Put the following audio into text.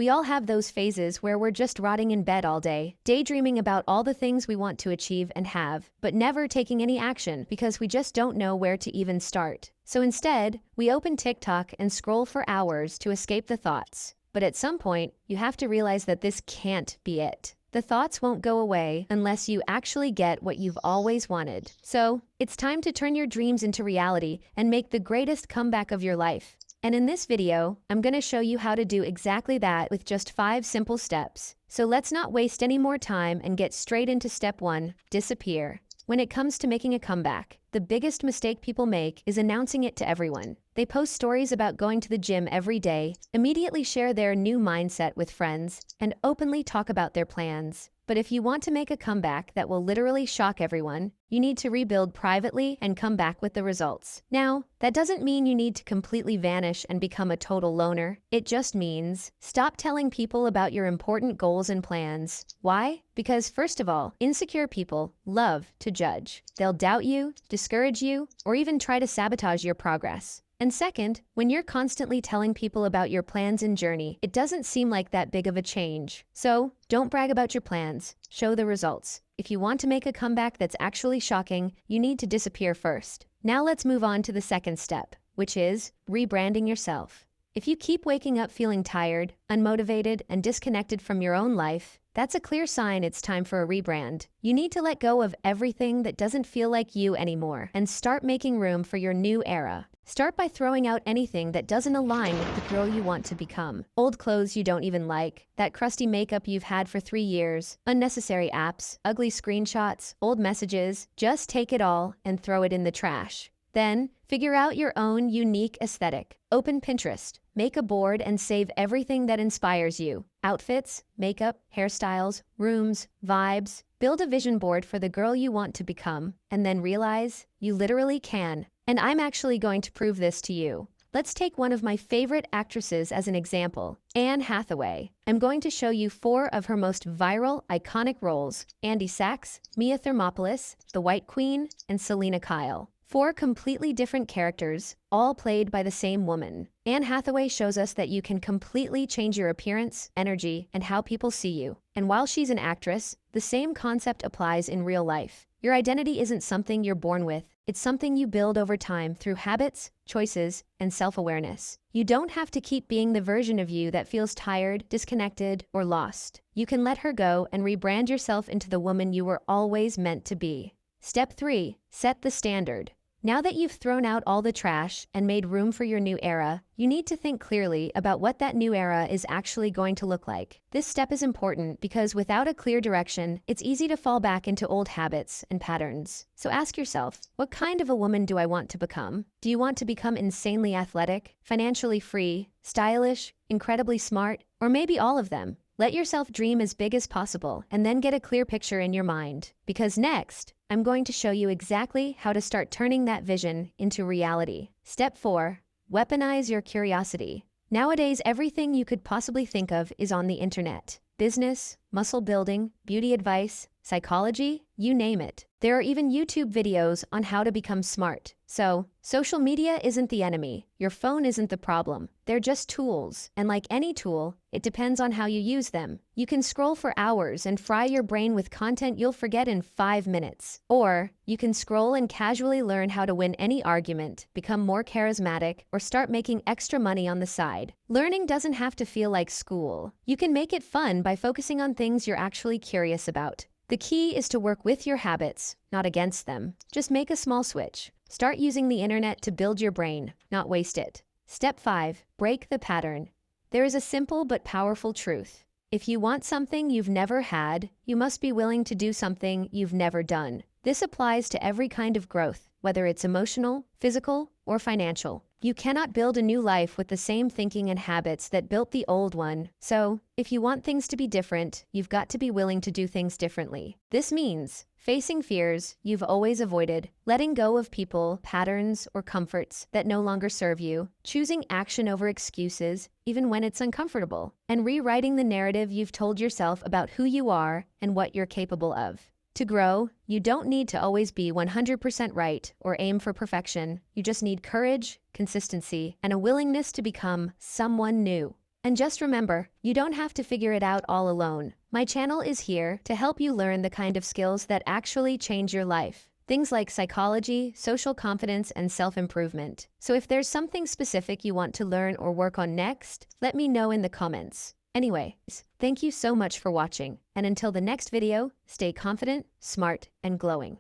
We all have those phases where we're just rotting in bed all day, daydreaming about all the things we want to achieve and have, but never taking any action because we just don't know where to even start. So instead, we open TikTok and scroll for hours to escape the thoughts. But at some point, you have to realize that this can't be it. The thoughts won't go away unless you actually get what you've always wanted. So, it's time to turn your dreams into reality and make the greatest comeback of your life. And in this video, I'm going to show you how to do exactly that with just 5 simple steps. So let's not waste any more time and get straight into step 1, disappear. When it comes to making a comeback, the biggest mistake people make is announcing it to everyone. They post stories about going to the gym every day, immediately share their new mindset with friends, and openly talk about their plans. But if you want to make a comeback that will literally shock everyone, you need to rebuild privately and come back with the results. Now, that doesn't mean you need to completely vanish and become a total loner. It just means stop telling people about your important goals and plans. Why? Because first of all, insecure people love to judge. They'll doubt you, discourage you, or even try to sabotage your progress. And second, when you're constantly telling people about your plans and journey, it doesn't seem like that big of a change. So, don't brag about your plans, show the results. If you want to make a comeback that's actually shocking, you need to disappear first. Now let's move on to the second step, which is rebranding yourself. If you keep waking up feeling tired, unmotivated, and disconnected from your own life, that's a clear sign it's time for a rebrand. You need to let go of everything that doesn't feel like you anymore and start making room for your new era. Start by throwing out anything that doesn't align with the girl you want to become. Old clothes you don't even like, that crusty makeup you've had for 3 years, unnecessary apps, ugly screenshots, old messages. Just take it all and throw it in the trash. Then, figure out your own unique aesthetic. Open Pinterest, make a board and save everything that inspires you. Outfits, makeup, hairstyles, rooms, vibes. Build a vision board for the girl you want to become, and then realize you literally can. And I'm actually going to prove this to you. Let's take one of my favorite actresses as an example, Anne Hathaway. I'm going to show you 4 of her most viral, iconic roles: Andy Sachs, Mia Thermopolis, The White Queen, and Selena Kyle. 4 completely different characters, all played by the same woman. Anne Hathaway shows us that you can completely change your appearance, energy, and how people see you. And while she's an actress, the same concept applies in real life. Your identity isn't something you're born with. It's something you build over time through habits, choices, and self-awareness. You don't have to keep being the version of you that feels tired, disconnected, or lost. You can let her go and rebrand yourself into the woman you were always meant to be. Step 3. Set the standard. Now that you've thrown out all the trash and made room for your new era, you need to think clearly about what that new era is actually going to look like. This step is important because without a clear direction, it's easy to fall back into old habits and patterns. So ask yourself, what kind of a woman do I want to become? Do you want to become insanely athletic, financially free, stylish, incredibly smart, or maybe all of them? Let yourself dream as big as possible and then get a clear picture in your mind. Because next, I'm going to show you exactly how to start turning that vision into reality. Step 4. Weaponize your curiosity. Nowadays, everything you could possibly think of is on the internet. Business, muscle building, beauty advice, psychology, you name it. There are even YouTube videos on how to become smart. So, social media isn't the enemy. Your phone isn't the problem. They're just tools. And like any tool, it depends on how you use them. You can scroll for hours and fry your brain with content you'll forget in 5 minutes. Or, you can scroll and casually learn how to win any argument, become more charismatic, or start making extra money on the side. Learning doesn't have to feel like school. You can make it fun by focusing on things you're actually curious about. The key is to work with your habits, not against them. Just make a small switch. Start using the internet to build your brain, not waste it. Step 5. Break the pattern. There is a simple but powerful truth. If you want something you've never had, you must be willing to do something you've never done. This applies to every kind of growth, whether it's emotional, physical, or financial. You cannot build a new life with the same thinking and habits that built the old one. So, if you want things to be different, you've got to be willing to do things differently. This means facing fears you've always avoided, letting go of people, patterns, or comforts that no longer serve you, choosing action over excuses, even when it's uncomfortable, and rewriting the narrative you've told yourself about who you are and what you're capable of. To grow, you don't need to always be 100% right or aim for perfection. You just need courage, consistency, and a willingness to become someone new. And just remember, you don't have to figure it out all alone. My channel is here to help you learn the kind of skills that actually change your life. Things like psychology, social confidence, and self-improvement. So if there's something specific you want to learn or work on next, let me know in the comments. Anyways, thank you so much for watching, and until the next video, stay confident, smart, and glowing.